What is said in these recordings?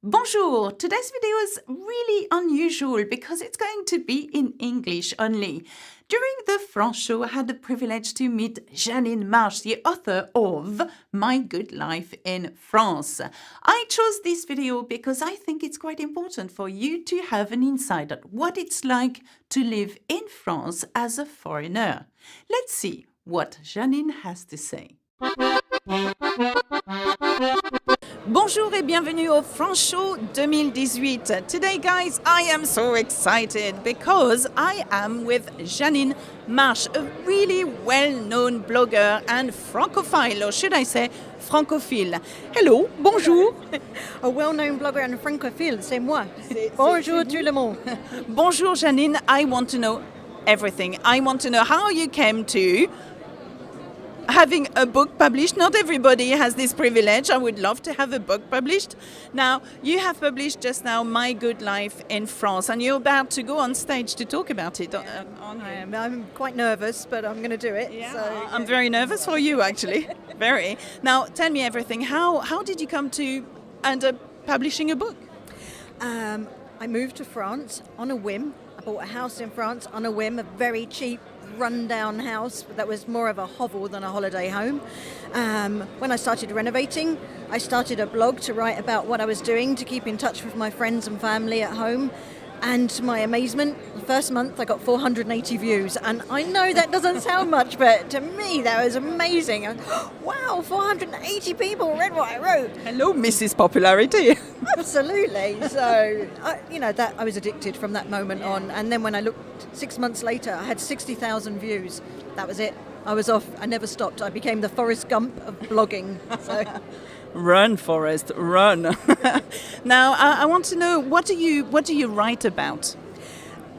Bonjour! Today's video is really unusual because it's going to be in English only. During the France show, I had the privilege to meet Janine Marsh, the author of My Good Life in France. I chose this video because I think it's quite important for you to have an insight on what it's like to live in France as a foreigner. Let's see what Janine has to say. Bonjour et bienvenue au France Show 2018. Today, guys, I am so excited because I am with Janine Marsh, a really well-known blogger and francophile, or should I say francophile. Hello, bonjour. A well-known blogger and francophile, c'est moi. Bonjour tout le monde. Bonjour, Janine. I want to know everything. I want to know how you came to having a book published. Not everybody has this privilege. I would love to have a book published. Now, you have published just now My Good Life in France, and you're about to go on stage to talk about it. I'm quite nervous, but I'm going to do it. Yeah. So, I'm very nervous for you, actually. Very. Now, tell me everything. How did you come to end up publishing a book? I moved to France on a whim. I bought a house in France on a whim, a very cheap, run-down house that was more of a hovel than a holiday home. When I started renovating, I started a blog to write about what I was doing to keep in touch with my friends and family at home. And to my amazement, the first month I got 480 views. And I know that doesn't sound much, but to me that was amazing. Wow, 480 people read what I wrote. Hello, Mrs. Popularity. Absolutely. So, I was addicted from that moment on. And then when I looked 6 months later, I had 60,000 views. That was it. I was off. I never stopped. I became the Forrest Gump of blogging. So. Run, Forrest, run. Now, I want to know, what do you write about?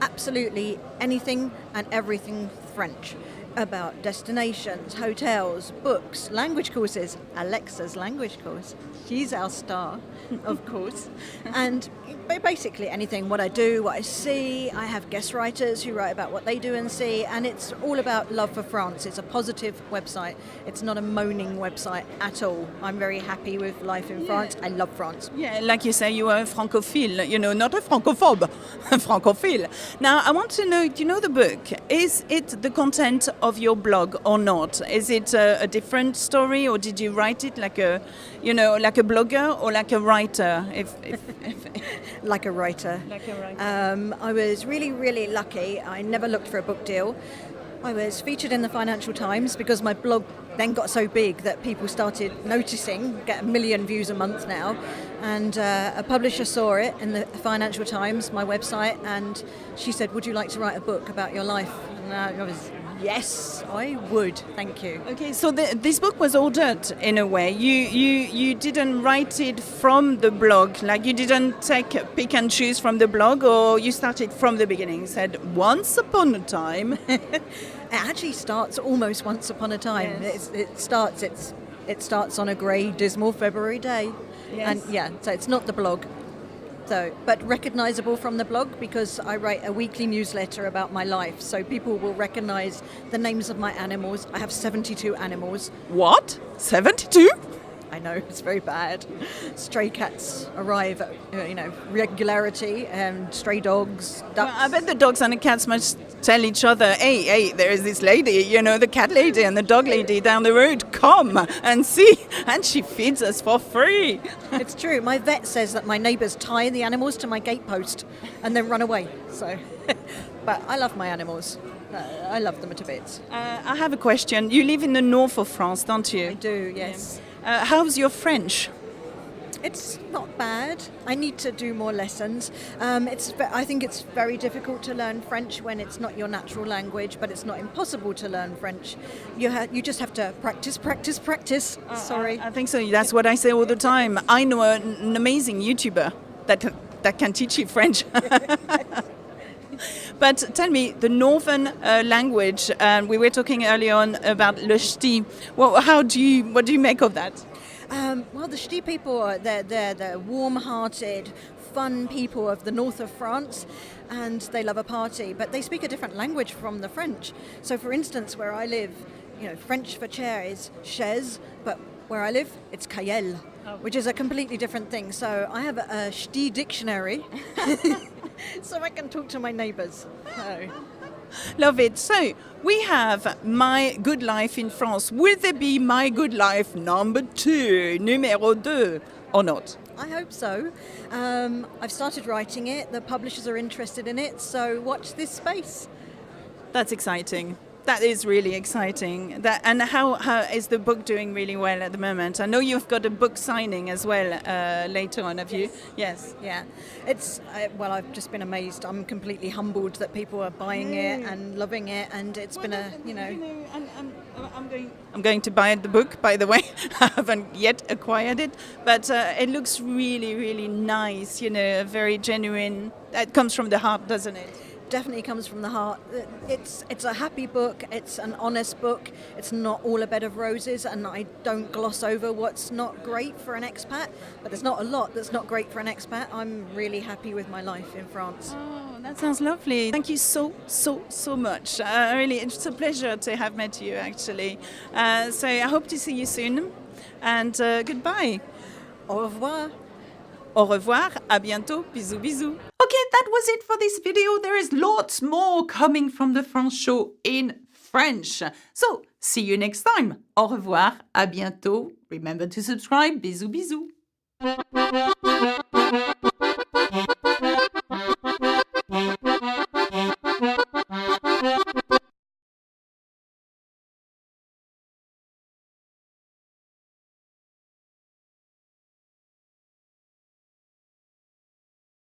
Absolutely anything and everything French. About destinations, hotels, books, language courses. Alexa's language course. She's our star, of course. And basically anything, what I do, what I see. I have guest writers who write about what they do and see, and it's all about love for France. It's a positive website. It's not a moaning website at all. I'm very happy with life in France. I love France. Yeah, like you say, you are a francophile, not a francophobe, a francophile. Now, I want to know, do you know the book? Is it the content of your blog or not? Is it a different story, or did you write it like a blogger or like a writer? Like a writer. I was really, really lucky. I never looked for a book deal. I was featured in the Financial Times because my blog then got so big that people started noticing, get 1 million views a month now. And a publisher saw it in the Financial Times, my website, and she said, would you like to write a book about your life? And I was, yes, I would, thank you. Okay, so this book was ordered in a way. You didn't write it from the blog, like you didn't pick and choose from the blog, or you started from the beginning, said once upon a time. It actually starts almost once upon a time. Yes. It starts on a grey, dismal February day. Yes. And so it's not the blog. So, but recognisable from the blog because I write a weekly newsletter about my life, so people will recognise the names of my animals. I have 72 animals. What? 72? I know, it's very bad. Stray cats arrive at, regularity, and stray dogs, ducks. Well, I bet the dogs and the cats must tell each other, hey, there is this lady, the cat lady and the dog lady down the road, come and see, and she feeds us for free. It's true. My vet says that my neighbours tie the animals to my gatepost and then run away. So, but I love my animals. I love them to bits. I have a question. You live in the north of France, don't you? I do, yes. How's your French? It's not bad. I need to do more lessons. I think it's very difficult to learn French when it's not your natural language, but it's not impossible to learn French. You just have to practice. Sorry. I think so. That's what I say all the time. I know an amazing YouTuber that can teach you French. But tell me, the northern language, we were talking earlier on about le ch'ti. Well, what do you make of that? Well, the ch'ti people, they're the warm-hearted, fun people of the north of France, and they love a party, but they speak a different language from the French. So, for instance, where I live, French for chair is chaise, but Where I live, it's Cayel, which is a completely different thing. So I have a Ch'ti dictionary, so I can talk to my neighbours. So. Love it. So we have My Good Life in France. Will there be My Good Life number 2, numéro 2, or not? I hope so. I've started writing it. The publishers are interested in it, so watch this space. That's exciting. That is really exciting. And how is the book doing really well at the moment? I know you've got a book signing as well later on, have you? Yes. Yeah. I've just been amazed. I'm completely humbled that people are buying it and loving it, and it's been I'm going to buy the book, by the way. I haven't yet acquired it, but it looks really, really nice, very genuine. It comes from the heart, doesn't it? Definitely comes from the heart. It's a happy book. It's an honest book. It's not all a bed of roses, and I don't gloss over what's not great for an expat, but there's not a lot that's not great for an expat. I'm really happy with my life in France. Oh, that sounds lovely. Thank you so much. Really, it's a pleasure to have met you, actually. So I hope to see you soon, and goodbye. Au revoir. Au revoir, à bientôt, bisous bisous. Okay, that was it for this video. There is lots more coming from the France show in French. So, see you next time. Au revoir, à bientôt. Remember to subscribe, bisous bisous.